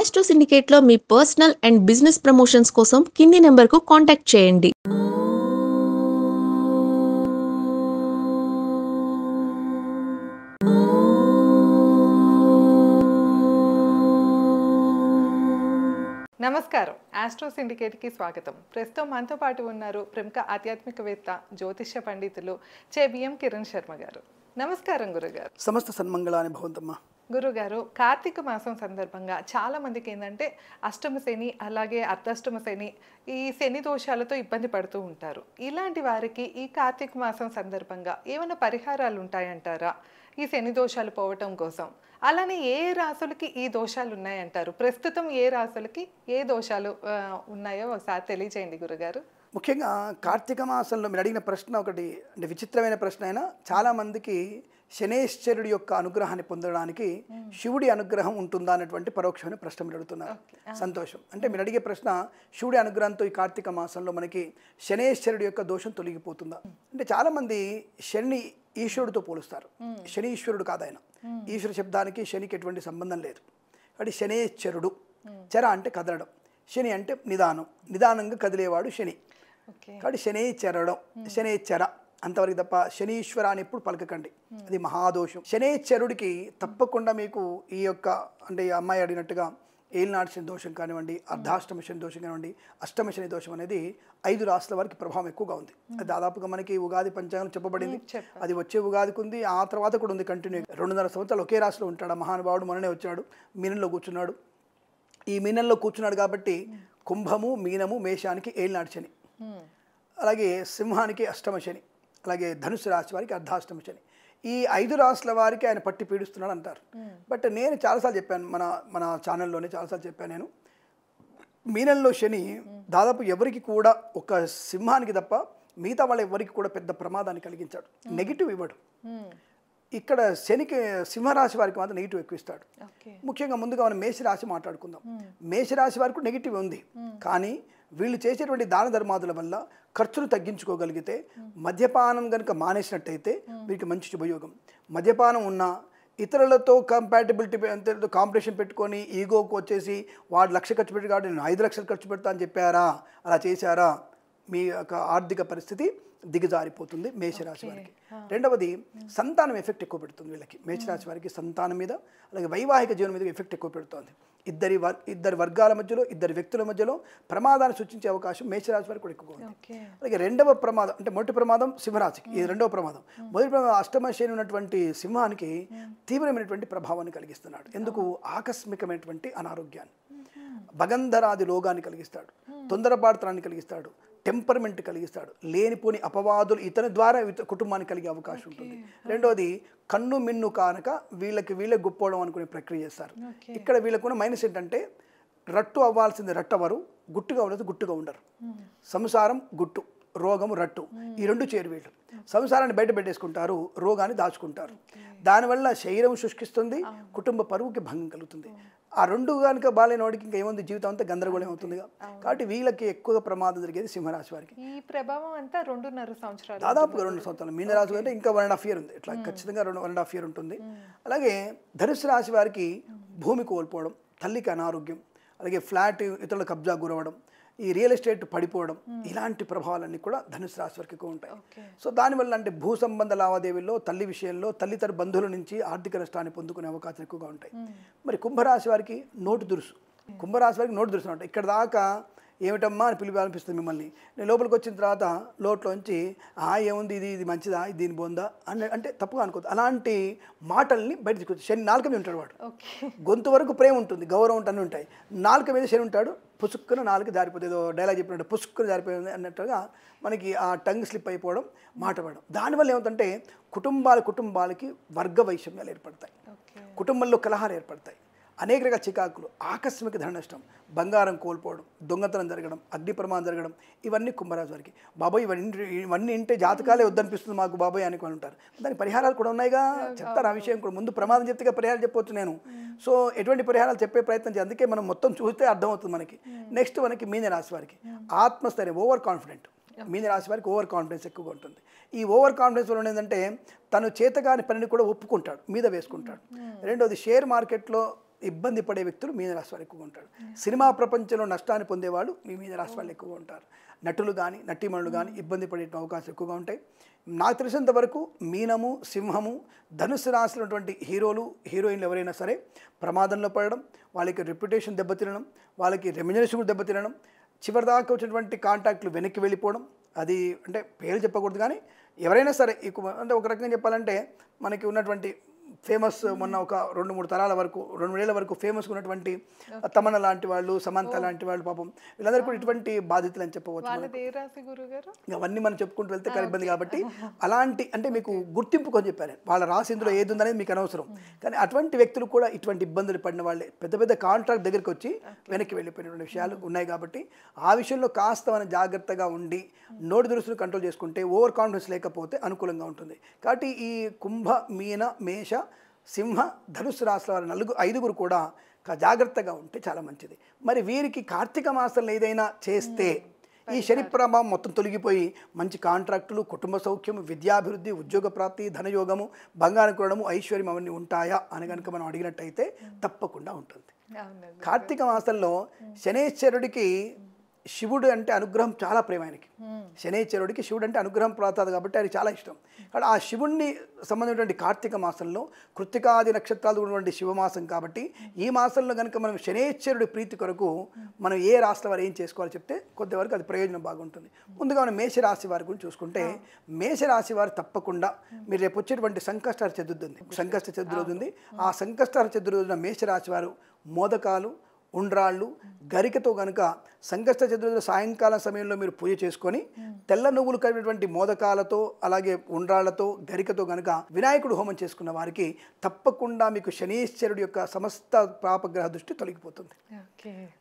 Astro సిండికేట్లో మీ personal and business promotions కోసం కింది నెంబర్కు కాంటాక్ట్ చేయండి. నమస్కారం. ఆస్ట్రో సిండికేట్కి స్వాగతం. ప్రస్తుతం మనతో పాటు ఉన్నారు ప్రముఖ ఆధ్యాత్మికవేత్త, జ్యోతిష్య పండితులు బిఎం కిరణ్ శర్మ గారు. నమస్కారం గురుగారు. సమస్త సన్మంగళాన్ని భవంతమ్మ. గురుగారు, కార్తీక మాసం సందర్భంగా చాలా మందికి ఏంటంటే అష్టమ శని, అలాగే అర్ధాష్టమ శని, ఈ శని దోషాలతో ఇబ్బంది పడుతూ ఉంటారు. ఇలాంటి వారికి ఈ కార్తీక మాసం సందర్భంగా ఏమైనా పరిహారాలు ఉంటాయంటారా ఈ శని దోషాలు పోవటం కోసం? అలానే ఏ రాసులకి ఈ దోషాలు ఉన్నాయంటారు? ప్రస్తుతం ఏ రాసులకి ఏ దోషాలు ఉన్నాయో ఒకసారి తెలియజేయండి గురుగారు. ముఖ్యంగా కార్తీక మాసంలో మీరు అడిగిన ప్రశ్న ఒకటి అంటే విచిత్రమైన ప్రశ్న అయినా చాలామందికి శనేశ్వరుడి యొక్క అనుగ్రహాన్ని పొందడానికి శివుడి అనుగ్రహం ఉంటుందా అన్నటువంటి పరోక్షమైన ప్రశ్న మీరు అడుగుతున్నారు. సంతోషం. అంటే మీరు అడిగే ప్రశ్న, శివుడి అనుగ్రహంతో ఈ కార్తీక మాసంలో మనకి శనేశ్వరుడి యొక్క దోషం తొలగిపోతుందా అంటే చాలామంది శని ఈశ్వరుడితో పోలుస్తారు. శని ఈశ్వరుడు కాదు ఆయన. ఈశ్వర శబ్దానికి శనికి ఎటువంటి సంబంధం లేదు. కాబట్టి శనేశ్వరుడు, చర అంటే కదలడం, శని అంటే నిదానం, నిదానంగా కదిలేవాడు శని. కాబట్టి శనేశ్వరడం, శనేశ్వర అంతవరకు తప్ప శనీశ్వర అని ఎప్పుడు పలకకండి, అది మహాదోషం. శనేశ్వరుడికి తప్పకుండా మీకు ఈ యొక్క అంటే ఈ అమ్మాయి అడిగినట్టుగా ఏలినాటి శని దోషం కానివ్వండి, అర్ధాష్టమ శని దోషం కానివ్వండి, అష్టమ శని దోషం అనేది 5 రాశుల వారికి ప్రభావం ఎక్కువగా ఉంది. అది దాదాపుగా మనకి ఉగాది పంచాంగం చెప్పబడింది. అది వచ్చే ఉగాదికి ఉంది, ఆ తర్వాత కూడా ఉంది కంటిన్యూ. 2.5 సంవత్సరాలు ఒకే రాశిలో ఉంటాడు మహానుభావుడు. మొన్ననే వచ్చాడు, మీనంలో కూర్చున్నాడు. ఈ మీనంలో కూర్చున్నాడు కాబట్టి కుంభము, మీనము, మేషానికి ఏలినాటి శని, అలాగే సింహానికి అష్టమ శని, అలాగే ధనుసు రాశి వారికి అర్ధాష్టమ శని. ఈ 5 రాశుల వారికి ఆయన పట్టి పీడిస్తున్నాడు అంటారు. బట్ నేను చాలాసార్లు చెప్పాను, మన ఛానల్లోనే చాలాసార్లు చెప్పాను నేను, మీనంలో శని దాదాపు ఎవరికి కూడా, ఒక సింహానికి తప్ప మిగతా వాళ్ళ ఎవరికి కూడా పెద్ద ప్రమాదాన్ని కలిగించాడు, నెగిటివ్ ఇవ్వడు. ఇక్కడ శనికి సింహరాశి వారికి మాత్రం నెగిటివ్ ఎక్కువ ఇస్తాడు. ముఖ్యంగా ముందుగా మనం మేషరాశి మాట్లాడుకుందాం. మేషరాశి వారికి నెగిటివ్ ఉంది, కానీ వీళ్ళు చేసేటువంటి దాన ధర్మాదుల వల్ల ఖర్చును తగ్గించుకోగలిగితే, మద్యపానం కనుక మానేసినట్టయితే వీరికి మంచి శుభయోగం. మద్యపానం ఉన్నా ఇతరులతో కంపాటబిలిటీ కాంపిటీషన్ పెట్టుకొని ఈగోకు వచ్చేసి వాడు 1,00,000 ఖర్చు పెట్టి కాబట్టి నేను 5 లక్షలు ఖర్చు పెడతా అని చెప్పారా, అలా చేశారా, మీ యొక్క ఆర్థిక పరిస్థితి దిగజారిపోతుంది మేషరాశి వారికి. రెండవది సంతానం ఎఫెక్ట్ ఎక్కువ పెడుతుంది వీళ్ళకి. మేషరాశి వారికి సంతానం మీద, అలాగే వైవాహిక జీవనం మీద ఎఫెక్ట్ ఎక్కువ పెడుతుంది. ఇద్దరి వర్గాల మధ్యలో, ఇద్దరు వ్యక్తుల మధ్యలో ప్రమాదాన్ని సూచించే అవకాశం మేషరాశి వారికి కూడా ఎక్కువ ఉంది. అలాగే రెండవ ప్రమాదం అంటే మొదటి ప్రమాదం సింహరాశికి, ఇది రెండవ ప్రమాదం. మొదటి ప్రమాదం అష్టమ శని ఉన్నటువంటి సింహానికి తీవ్రమైనటువంటి ప్రభావాన్ని కలిగిస్తున్నాడు. ఎందుకు? ఆకస్మికమైనటువంటి అనారోగ్యాన్ని, భగంధరాది రోగాన్ని కలిగిస్తాడు, తొందరపాటుతనాన్ని కలిగిస్తాడు, టెంపర్మెంట్ కలిగిస్తాడు, లేనిపోని అపవాదులు ఇతని ద్వారా కుటుంబానికి కలిగే అవకాశం ఉంటుంది. రెండోది కన్ను మిన్ను కానక వీళ్ళే గొప్పవడం అనుకునే ప్రక్రియ చేస్తారు. ఇక్కడ వీళ్ళకున్న మైనస్ ఏంటంటే, రట్టు అవ్వాల్సింది రట్టవరు, గుట్టుగా ఉండదు గుట్టుగా ఉండరు. సంసారం గుట్టు, రోగము రట్టు, ఈ రెండు చేరు వీళ్ళు. సంసారాన్ని బయట పెట్టేసుకుంటారు, రోగాన్ని దాచుకుంటారు. దానివల్ల శరీరం శుష్కిస్తుంది, కుటుంబ పరువుకి భంగం కలుగుతుంది. ఆ రెండు కనుక బాలేని వాడికి ఇంకా ఏముంది, జీవితం అంతా గందరగోళం అవుతుందిగా. కాబట్టి వీళ్ళకి ఎక్కువగా ప్రమాదం జరిగేది సింహరాశి వారికి. ఈ ప్రభావం అంతా 2.5 సంవత్సరాలు, దాదాపుగా 2 సంవత్సరాలు. మీనరాశి అంటే ఇంకా 1.5 ఇయర్ ఉంది. ఇట్లా ఖచ్చితంగా 1.5 ఇయర్ ఉంటుంది. అలాగే ధనుసు రాశి వారికి భూమి కోల్పోవడం, తల్లికి అనారోగ్యం, అలాగే ఫ్లాట్ ఇతరుల కబ్జా గురవడం, ఈ రియల్ ఎస్టేట్ పడిపోవడం, ఇలాంటి ప్రభావాలన్నీ కూడా ధనుసు రాశి వారికి ఎక్కువ ఉంటాయి. సో దానివల్ల అంటే భూ సంబంధ లావాదేవీల్లో, తల్లి విషయంలో, తల్లితర బంధువుల నుంచి ఆర్థిక నష్టాన్ని పొందుకునే అవకాశం ఎక్కువగా ఉంటాయి. మరి కుంభరాశి వారికి నోటు దురుసు, కుంభరాశి వారికి నోటు దురుసు ఉంటాయి. ఇక్కడ దాకా ఏమిటమ్మా అని పిలిపాలనిపిస్తుంది మిమ్మల్ని. నేను లోపలికి వచ్చిన తర్వాత లోట్లోంచి ఏముంది, ఇది మంచిదా, ఇది దీని బోందా అంటే తప్పుగా అనుకోవద్దు. అలాంటి మాటల్ని బయట తీసుకొచ్చి, శని నాలుక మీద ఉంటాడు వాడు. గొంతు వరకు ప్రేమ ఉంటుంది, గౌరవం ఉంటుంది, ఉంటాయి. నాలుక మీద శని ఉంటాడు, పుసుక్కున నాలుక జారిపోతుంది. ఏదో డైలాగ్ చెప్పినట్టు పుసుక్కున జారిపోయింది అన్నట్టుగా మనకి ఆ టంగ్ స్లిప్ అయిపోవడం, మాట పడడం. దానివల్ల ఏమవుతుందంటే కుటుంబాలకి వర్గ వైషమ్యాలు ఏర్పడతాయి, కుటుంబంలో కలహాలు ఏర్పడతాయి, అనేక రకాల చికాకులు, ఆకస్మిక ధన నష్టం, బంగారం కోల్పోవడం, దొంగతనం జరగడం, అగ్ని ప్రమాదం జరగడం, ఇవన్నీ కుంభరాశి వారికి. బాబాయ్ ఇవన్నీ ఇంటే జాతకాలే వద్దనిపిస్తుంది మాకు బాబాయ్ అని ఉంటారు. దానికి పరిహారాలు కూడా ఉన్నాయిగా, చెప్తారు ఆ విషయం కూడా. ముందు ప్రమాదం చెప్తే పరిహారం చెప్పవచ్చు నేను. సో ఎటువంటి పరిహారాలు చెప్పే ప్రయత్నం చేయాలి. అందుకే మనం మొత్తం చూస్తే అర్థమవుతుంది మనకి. నెక్స్ట్ మనకి మీనరాశి వారికి ఆత్మస్థైర్యం, ఓవర్ కాన్ఫిడెంట్. మీనరాశి వారికి ఓవర్ కాన్ఫిడెన్స్ ఎక్కువగా ఉంటుంది. ఈ ఓవర్ కాన్ఫిడెన్స్ వల్ల ఏంటంటే తను చేతగాని పనిని కూడా ఒప్పుకుంటాడు, మీద వేసుకుంటాడు. రెండోది షేర్ మార్కెట్లో ఇబ్బంది పడే వ్యక్తులు మీనరాశి వారు ఎక్కువగా ఉంటారు. సినిమా ప్రపంచంలో నష్టాన్ని పొందేవాళ్ళు మీ మీనరాశి వాళ్ళు ఎక్కువగా ఉంటారు. నటులు కానీ నటీమణులు కానీ ఇబ్బంది పడే అవకాశం ఎక్కువగా ఉంటాయి. నాకు తెలిసినంత వరకు మీనము, సింహము, ధనుసు రాశిలో ఉన్నటువంటి హీరోలు హీరోయిన్లు ఎవరైనా సరే ప్రమాదంలో పడడం, వాళ్ళకి రెప్యుటేషన్ దెబ్బతినడం, వాళ్ళకి రెమ్యునరేషన్ దెబ్బతినడం, చివరిదాకా వచ్చినటువంటి కాంటాక్ట్లు వెనక్కి వెళ్ళిపోవడం, అది అంటే పేరు చెప్పకూడదు కానీ ఎవరైనా సరే అంటే ఒక రకంగా చెప్పాలంటే మనకి ఉన్నటువంటి ఫేమస్ మొన్న ఒక 2-3 తరాల వరకు 2 ఏళ్ల వరకు ఫేమస్ ఉన్నటువంటి తమన్నా లాంటి వాళ్ళు, సమంత లాంటి వాళ్ళు, పాపం వీళ్ళందరూ కూడా ఇటువంటి బాధితులు అని చెప్పవచ్చు. అవన్నీ మనం చెప్పుకుంటూ వెళ్తే ఇబ్బంది కాబట్టి అలాంటి అంటే మీకు గుర్తింపు కొంచెం చెప్పాను, వాళ్ళ రాశి ఇందులో ఏది ఉందనేది మీకు అనవసరం. కానీ అటువంటి వ్యక్తులు కూడా ఇటువంటి ఇబ్బందులు పడిన వాళ్ళే పెద్ద పెద్ద కాంట్రాక్ట్ దగ్గరికి వచ్చి వెనక్కి వెళ్ళిపోయినటువంటి విషయాలు ఉన్నాయి. కాబట్టి ఆ విషయంలో కాస్త మనం జాగ్రత్తగా ఉండి నోటి దురుసులు కంట్రోల్ చేసుకుంటే, ఓవర్ కాన్ఫిడెన్స్ లేకపోతే అనుకూలంగా ఉంటుంది. కాబట్టి ఈ కుంభ, మీన, మేష, సింహ, ధనుసు రాశుల వారు 5గురు కూడా జాగ్రత్తగా ఉంటే చాలా మంచిది. మరి వీరికి కార్తీక మాసంలో ఏదైనా చేస్తే ఈ శని ప్రభావం మొత్తం తొలగిపోయి మంచి కాంట్రాక్టులు, కుటుంబ సౌఖ్యం, విద్యాభివృద్ధి, ఉద్యోగ ప్రాప్తి, ధనయోగము, బంగారం కొనడము, ఐశ్వర్యం అవన్నీ ఉంటాయా అని కనుక మనం అడిగినట్టయితే తప్పకుండా ఉంటుంది. కార్తీక మాసంలో శనేశ్వరుడికి శివుడు అంటే అనుగ్రహం చాలా ప్రేమ ఆయనకి. శనేశ్వరుడికి శివుడు అంటే అనుగ్రహం ప్రాతాది కాబట్టి ఆయనకి చాలా ఇష్టం. కాబట్టి ఆ శివుణ్ణి సంబంధించినటువంటి కార్తీక మాసంలో కృత్తికాది నక్షత్రాలు ఉన్నటువంటి శివమాసం కాబట్టి ఈ మాసంలో కనుక మనం శనేశ్వరుడి ప్రీతి కొరకు మనం ఏ రాశి వారు ఏం చేసుకోవాలో చెప్తే కొంతవరకు అది ప్రయోజనం బాగుంటుంది. ముందుగా మనం మేషరాశి వారి గురించి చూసుకుంటే, మేషరాశి వారు తప్పకుండా మీరు రేపు వచ్చేటువంటి సంకష్టాల చతుర్థి ఉంది, సంకష్ట చతుర్థి ఉంది. ఆ సంకష్టాల చతుర్థి రోజున మేషరాశి వారు మోదకాలు, ఉండ్రాళ్ళు, గరికతో కనుక సంకష్ట చతుర్థి సాయంకాలం సమయంలో మీరు పూజ చేసుకొని తెల్ల నువ్వులు కలిగినటువంటి మోదకాలతో అలాగే ఉండ్రాళ్లతో గరికతో కనుక వినాయకుడు హోమం చేసుకున్న వారికి తప్పకుండా మీకు శనీశ్వరుడి యొక్క సమస్త పాపగ్రహ దృష్టి తొలగిపోతుంది.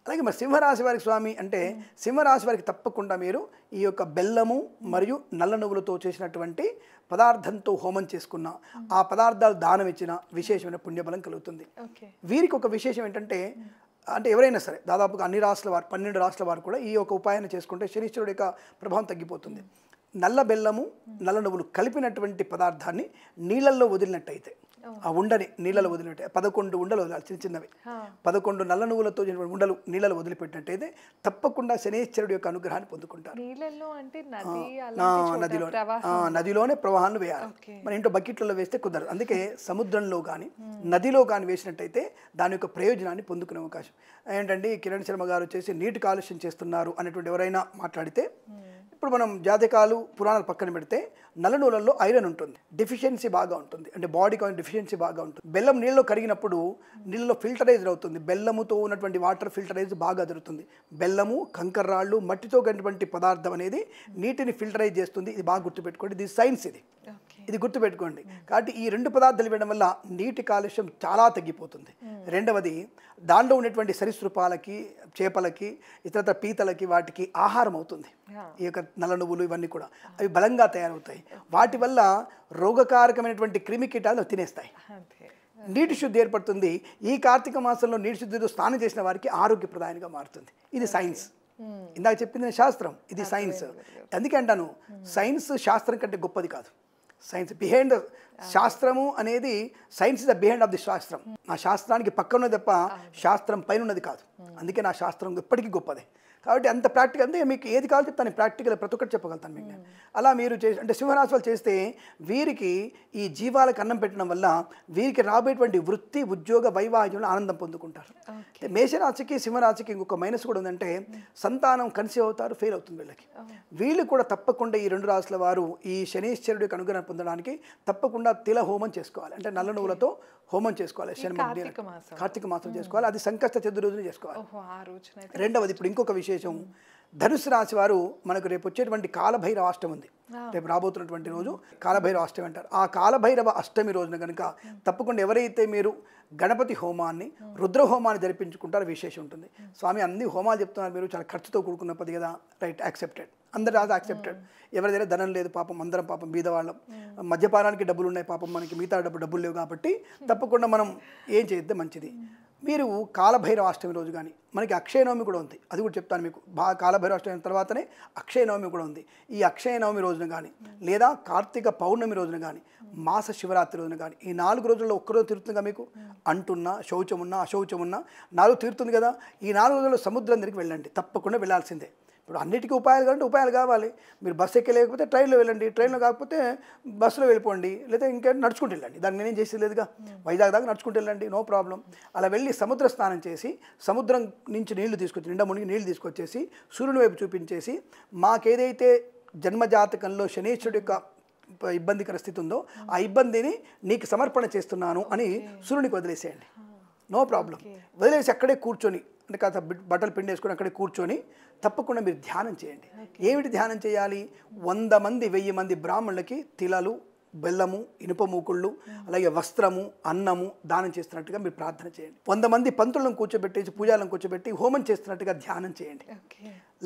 అలాగే మరి సింహరాశి వారికి స్వామి అంటే సింహరాశి వారికి తప్పకుండా మీరు ఈ యొక్క బెల్లము మరియు నల్ల నువ్వులతో చేసినటువంటి పదార్థంతో హోమం చేసుకున్న, ఆ పదార్థాలు దానం ఇచ్చిన విశేషమైన పుణ్యబలం కలుగుతుంది. వీరికి ఒక విశేషం ఏంటంటే, అంటే ఎవరైనా సరే దాదాపుగా అన్ని రాష్ట్రాల వారు 12 రాష్ట్రాల వారు కూడా ఈ యొక్క ఉపాయాన్ని చేసుకుంటే శనీశ్వరుడి యొక్క ప్రభావం తగ్గిపోతుంది. నల్ల బెల్లము, నల్ల నువ్వులు కలిపినటువంటి పదార్థాన్ని నీళ్ళల్లో వదిలినట్టయితే, ఆ ఉండని నీళ్ళలో వదిలినట్టే 11 ఉండలు వదలాలి, చిన్న చిన్నవి 11 నల్ల నువ్వులతో ఉండలు నీళ్ళలో వదిలిపెట్టినట్టయితే తప్పకుండా శనీశ్వరుడి యొక్క అనుగ్రహాన్ని పొందుకుంటారు. నదిలోనే ప్రవాహాన్ని వేయాలి. మన ఇంట్లో బకెట్లలో వేస్తే కుదరదు. అందుకే సముద్రంలో కానీ నదిలో కానీ వేసినట్టయితే దాని యొక్క ప్రయోజనాన్ని పొందుకునే అవకాశం. ఏంటంటే కిరణ్ శర్మ గారు వచ్చేసి నీటి కాలుష్యం చేస్తున్నారు అనేటువంటి ఎవరైనా మాట్లాడితే, ఇప్పుడు మనం జాతకాలు పురాణాలు పక్కన పెడితే నల్ల నూనెల్లో ఐరన్ ఉంటుంది, డెఫిషియన్సీ బాగా ఉంటుంది, అంటే బాడీకి డెఫిషియన్సీ బాగా ఉంటుంది. బెల్లం నీళ్ళలో కరిగినప్పుడు నీళ్ళలో ఫిల్టరైజ్ అవుతుంది, బెల్లముతో ఉన్నటువంటి వాటర్ ఫిల్టరైజ్ బాగా జరుగుతుంది. బెల్లము, కంకర్రాళ్ళు, మట్టితో కలిగినటువంటి పదార్థం అనేది నీటిని ఫిల్టరైజ్ చేస్తుంది. ఇది బాగా గుర్తుపెట్టుకోండి, ఇది సైన్స్, ఇది గుర్తుపెట్టుకోండి. కాబట్టి ఈ 2 పదార్థాలు వేయడం వల్ల నీటి కాలుష్యం చాలా తగ్గిపోతుంది. రెండవది, దాంట్లో ఉన్నటువంటి సరీసృపాలకి, చేపలకి, ఇతర పీతలకి వాటికి ఆహారం అవుతుంది. ఈ యొక్క నల్ల నువ్వులు ఇవన్నీ కూడా అవి బలంగా తయారవుతాయి. వాటి వల్ల రోగకారకమైనటువంటి క్రిమి కీటాలు తినేస్తాయి. నీటి శుద్ధి ఏర్పడుతుంది. ఈ కార్తీక మాసంలో నీటి శుద్ధితో స్నానం చేసిన వారికి ఆరోగ్యప్రదాయంగా మారుతుంది. ఇది సైన్స్. ఇందాక చెప్పింది శాస్త్రం, ఇది సైన్స్. అందుకే అంటాను, సైన్స్ శాస్త్రం కంటే గొప్పది కాదు. సైన్స్ బిహైండ్ శాస్త్రము అనేది, science is the behind of the శాస్త్రం. నా శాస్త్రానికి పక్కన తప్ప శాస్త్రం పైన ఉన్నది కాదు. అందుకే నా శాస్త్రం ఎప్పటికీ గొప్పదే. కాబట్టి అంత ప్రాక్టికల్, అంటే మీకు ఏది కావాలో చెప్తాను, ప్రాక్టికల్ ప్రతి ఒక్కటి చెప్పగలుగుతాను మీకు. అలా మీరు అంటే సింహరాశి వాళ్ళు చేస్తే వీరికి ఈ జీవాలకు అన్నం పెట్టడం వల్ల వీరికి రాబోయేటువంటి వృత్తి, ఉద్యోగ, వైవాహికంలో ఆనందం పొందుకుంటారు. మేషరాశికి సింహరాశికి ఇంకొక మైనస్ కూడా ఉందంటే, సంతానం కన్సీవ్ అవుతారు, ఫెయిల్ అవుతుంది వీళ్ళకి. వీళ్ళు కూడా తప్పకుండా ఈ 2 రాశుల వారు ఈ శనీశ్వరుడి యొక్క అనుగ్రహం పొందడానికి తప్పకుండా తిల హోమం చేసుకోవాలి, అంటే నల్ల నువ్వులతో హోమం చేసుకోవాలి. కార్తీక మాసం చేసుకోవాలి. అది సంకష్ట చతుర్థి రోజున చేసుకోవాలి. రెండవది, ఇప్పుడు ఇంకొక విశేషం, ధనుసు రాశి వారు మనకు రేపు వచ్చేటువంటి కాలభైరవ అష్టమి ఉంది. రేపు రాబోతున్నటువంటి రోజు కాలభైరవ అష్టమి అంటారు. ఆ కాలభైరవ అష్టమి రోజున కనుక తప్పకుండా ఎవరైతే మీరు గణపతి హోమాన్ని, రుద్ర హోమాన్ని జరిపించుకుంటారో విశేషం ఉంటుంది. స్వామి అన్ని హోమాలు చెప్తున్నారు మీరు, చాలా ఖర్చుతో కూడుకున్న పది కదా, రైట్, యాక్సెప్టెడ్, అందరి రాజు యాక్సెప్టెడ్. ఎవరి దగ్గర ధనం లేదు పాపం, అందరం పాపం బీదవాళ్ళం, మద్యపానానికి డబ్బులు ఉన్నాయి పాపం, మనకి మిగతా డబ్బులు లేవు. కాబట్టి తప్పకుండా మనం ఏం చేద్దాం మంచిది, మీరు కాలభైరవాష్టమి రోజు కానీ, మనకి అక్షయనవమి కూడా ఉంది, అది కూడా చెప్తాను మీకు. కాలభైరవాష్టమి తర్వాతనే అక్షయనవమి కూడా ఉంది. ఈ అక్షయనవమి రోజున కానీ, లేదా కార్తీక పౌర్ణమి రోజున కానీ, మాస శివరాత్రి రోజున కానీ, ఈ 4 రోజుల్లో ఒక్కరోజు తీరుతుందిగా మీకు. అంటున్నా, శౌచమున్నా, అశౌచమున్నా 4 తీరుతుంది కదా. ఈ 4 రోజుల్లో సముద్రం దగ్గరికి వెళ్ళండి, తప్పకుండా వెళ్ళాల్సిందే. ఇప్పుడు అన్నిటికీ ఉపాయాలు కావాలంటే ఉపాయాలు కావాలి. మీరు బస్సు ఎక్కలేకపోతే ట్రైన్లో వెళ్ళండి, ట్రైన్లో కాకపోతే బస్సులో వెళ్ళిపోండి, లేదా ఇంకా నడుచుకుంటూ వెళ్ళండి. దాన్ని నేనేం చేసేది లేదుగా. వైజాగ్ దాకా నడుచుకుంటూ వెళ్ళండి, నో ప్రాబ్లం. అలా వెళ్ళి సముద్ర స్నానం చేసి, సముద్రం నుంచి నీళ్లు తీసుకొచ్చి, నిండా మునిగి నీళ్లు తీసుకొచ్చేసి సూర్యుని వైపు చూపించేసి, మాకేదైతే జన్మజాతకంలో శనీశ్వరుడి యొక్క ఇబ్బందికర స్థితి ఉందో ఆ ఇబ్బందిని నీకు సమర్పణ చేస్తున్నాను అని సూర్యునికి వదిలేసేయండి, నో ప్రాబ్లం. వదిలేసి అక్కడే కూర్చొని, అంటే కాస్త బట్టలు పిండేసుకొని అక్కడే కూర్చొని తప్పకుండా మీరు ధ్యానం చేయండి. ఏమిటి ధ్యానం చేయాలి? 100 మంది 1000 మంది బ్రాహ్మణులకి తిలలు, బెల్లము, ఇనుప మూకుళ్ళు, అలాగే వస్త్రము, అన్నము దానం చేస్తున్నట్టుగా మీరు ప్రార్థన చేయండి. 100 మంది పంతులను కూర్చోబెట్టేసి, పూజాలను కూర్చోబెట్టి హోమం చేస్తున్నట్టుగా ధ్యానం చేయండి.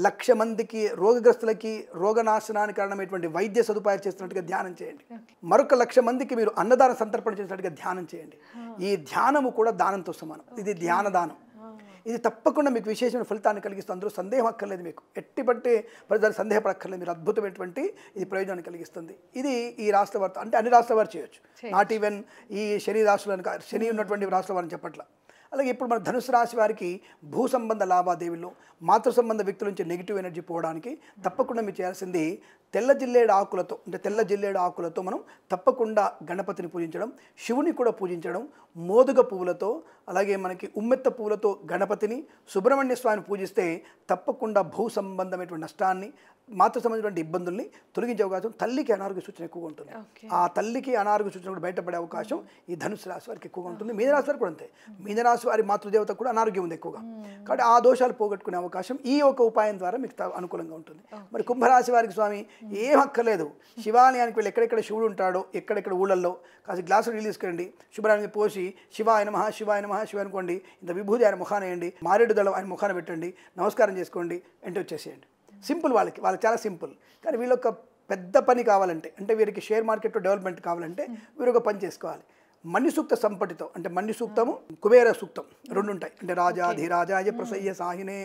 1,00,000 మందికి రోగగ్రస్తులకి రోగనాశనానికి కారణమైనటువంటి వైద్య సదుపాయాలు చేస్తున్నట్టుగా ధ్యానం చేయండి. మరొక 1,00,000 మందికి మీరు అన్నదాన సంతర్పణ చేసినట్టుగా ధ్యానం చేయండి. ఈ ధ్యానము కూడా దానంతో సమానం. ఇది ధ్యాన దానం. ఇది తప్పకుండా మీకు విశేషమైన ఫలితాన్ని కలిగిస్తుంది. అందులో సందేహం అక్కర్లేదు. మీకు ఎట్టి పట్టే ప్రజలు సందేహపడక్కర్లేదు. మీరు అద్భుతమైనటువంటి ఇది ప్రయోజనాన్ని కలిగిస్తుంది. ఇది ఈ రాష్ట్ర వారితో, అంటే అన్ని రాష్ట్రాల వారు చేయొచ్చు, నాట్ ఈవెన్ ఈ శని రాశులను, శని ఉన్నటువంటి రాష్ట్రాల వారిని చెప్పట్ల. అలాగే ఇప్పుడు మన ధనుసు రాశి వారికి భూ సంబంధ లావాదేవీల్లో, మాతృ సంబంధ వ్యక్తుల నుంచి నెగిటివ్ ఎనర్జీ పోవడానికి తప్పకుండా మీరు చేయాల్సింది తెల్ల జిల్లేడు ఆకులతో, అంటే తెల్ల జిల్లేడు ఆకులతో మనం తప్పకుండా గణపతిని పూజించడం, శివుని కూడా పూజించడం, మోదుగ పువ్వులతో, అలాగే మనకి ఉమ్మెత్త పువ్వులతో గణపతిని, సుబ్రహ్మణ్య స్వామిని పూజిస్తే తప్పకుండా భూ సంబంధమైనటువంటి నష్టాన్ని, మాతృ సంబంధించిన ఇబ్బందుల్ని తొలగించే అవకాశం, తల్లికి అనారోగ్య సూచన ఎక్కువగా ఉంటుంది. ఆ తల్లికి అనారోగ్య సూచన కూడా బయటపడే అవకాశం ఈ ధనుసు రాశి వారికి ఎక్కువగా ఉంటుంది. మీనరాశి వారికి కూడా అంతే. మీనరాశి వారి మాతృదేవత కూడా అనారోగ్యం ఉంది ఎక్కువగా, కాబట్టి ఆ దోషాలు పోగొట్టుకునే అవకాశం ఈ ఒక ఉపాయం ద్వారా మీకు అనుకూలంగా ఉంటుంది. మరి కుంభరాశి వారికి స్వామి ఏం అక్కర్లేదు, శివాలయానికి వెళ్ళి ఎక్కడెక్కడ శివుడు ఉంటాడో, ఎక్కడెక్కడ ఊళ్ళల్లో కాస్త గ్లాసు నీళ్ళు తీసుకురండి, శుభ్రానికి పోసి శివాయ నమః శివాయ నమః శివ అనుకోండి, ఇంత విభూతి ఆయన ముఖాన వేయండి, మారేడు దళం ఆయన ముఖాన పెట్టండి, నమస్కారం చేసుకోండి, ఎంటర్ వచ్చేసేయండి. సింపుల్. వాళ్ళకి చాలా సింపుల్. కానీ వీళ్ళొక పెద్ద పని కావాలంటే, అంటే వీరికి షేర్ మార్కెట్లో డెవలప్మెంట్ కావాలంటే వీరు ఒక పని చేసుకోవాలి. మణి సూక్త సంపటితో, అంటే మణి సూక్తము, కుబేర సూక్తం 2 ఉంటాయి. అంటే రాజాధిరాజాయ ప్రసయ్య సాహినే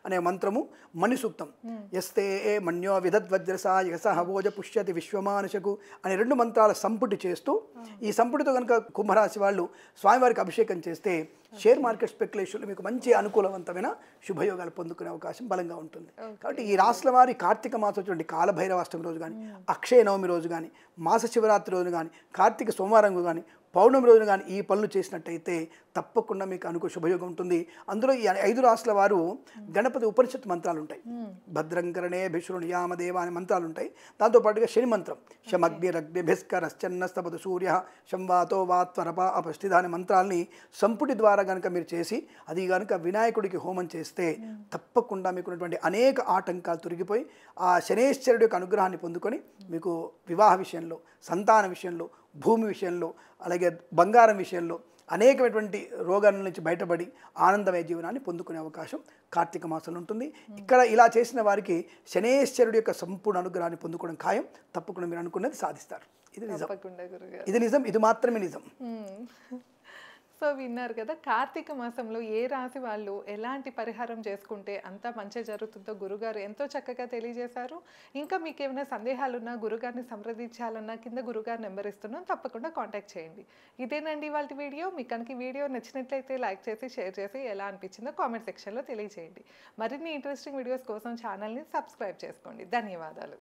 అనే మంత్రము మణి సూక్తం. యస్తే మణ్యో విదద్వజ్రసా యసహవోజ పుష్యతి విశ్వమానుషకు అనే 2 మంత్రాల సంపుటి చేస్తూ, ఈ సంపుటితో కనుక కుంభరాశి వాళ్ళు స్వామివారికి అభిషేకం చేస్తే షేర్ మార్కెట్ స్పెక్యులేషన్లో మీకు మంచి అనుకూలవంతమైన శుభయోగాలు పొందుకునే అవకాశం బలంగా ఉంటుంది. కాబట్టి ఈ రాష్ట్రాల వారి కార్తీక మాసం కాలభైరవాష్టమి రోజు కానీ, అక్షయ నవమి రోజు కానీ, మాస శివరాత్రి రోజు కానీ, కార్తీక సోమవారం కానీ, పౌర్ణమి రోజున కానీ ఈ పనులు చేసినట్టయితే తప్పకుండా మీకు అనుకూల శుభయోగం ఉంటుంది. అందులో ఈ 5 రాష్ట్రాల వారు గణపతి ఉపనిషత్ మంత్రాలు ఉంటాయి. భద్రంకరణే భిషురు నియామదేవ అనే మంత్రాలు ఉంటాయి. దాంతోపాటుగా శని మంత్రం శమగ్నిరగ్నిభిస్కరశ్చన్నస్తపదు సూర్య శంవాతో వాత్వరప అపస్థిత అనే మంత్రాలని సంపుటి ద్వారా కనుక మీరు చేసి, అది కనుక వినాయకుడికి హోమం చేస్తే తప్పకుండా మీకున్నటువంటి అనేక ఆటంకాలు తొలగిపోయి ఆ శనేశ్వరుడి యొక్క అనుగ్రహాన్ని పొందుకొని మీకు వివాహ విషయంలో, సంతాన విషయంలో, భూమి విషయంలో, అలాగే బంగారం విషయంలో అనేకమైనటువంటి రోగాల నుంచి బయటపడి ఆనందమయ జీవనాన్ని పొందుకునే అవకాశం కార్తీక మాసంలో ఉంటుంది. ఇక్కడ ఇలా చేసిన వారికి శనేశ్వరుడి యొక్క సంపూర్ణ అనుగ్రహాన్ని పొందుకోవడం ఖాయం. తప్పకుండా మీరు అనుకున్నది సాధిస్తారు. ఇది నిజం. ఇది నిజం. ఇది మాత్రమే నిజం. సో విన్నారు కదా, కార్తీక మాసంలో ఏ రాశి వాళ్ళు ఎలాంటి పరిహారం చేసుకుంటే అంతా మంచి జరుగుతుందో గురుగారు ఎంతో చక్కగా తెలియజేశారు. ఇంకా మీకు ఏమైనా సందేహాలున్నా, గురుగారిని సంప్రదించాలన్నా కింద గురుగారు నెంబర్ ఇస్తున్నాం, తప్పకుండా కాంటాక్ట్ చేయండి. ఇదేనండి ఇవాళ వీడియో. మీకు కనుక వీడియో నచ్చినట్లయితే లైక్ చేసి, షేర్ చేసి, ఎలా అనిపించిందో కామెంట్ సెక్షన్లో తెలియజేయండి. మరిన్ని ఇంట్రెస్టింగ్ వీడియోస్ కోసం ఛానల్ని సబ్స్క్రైబ్ చేసుకోండి. ధన్యవాదాలు.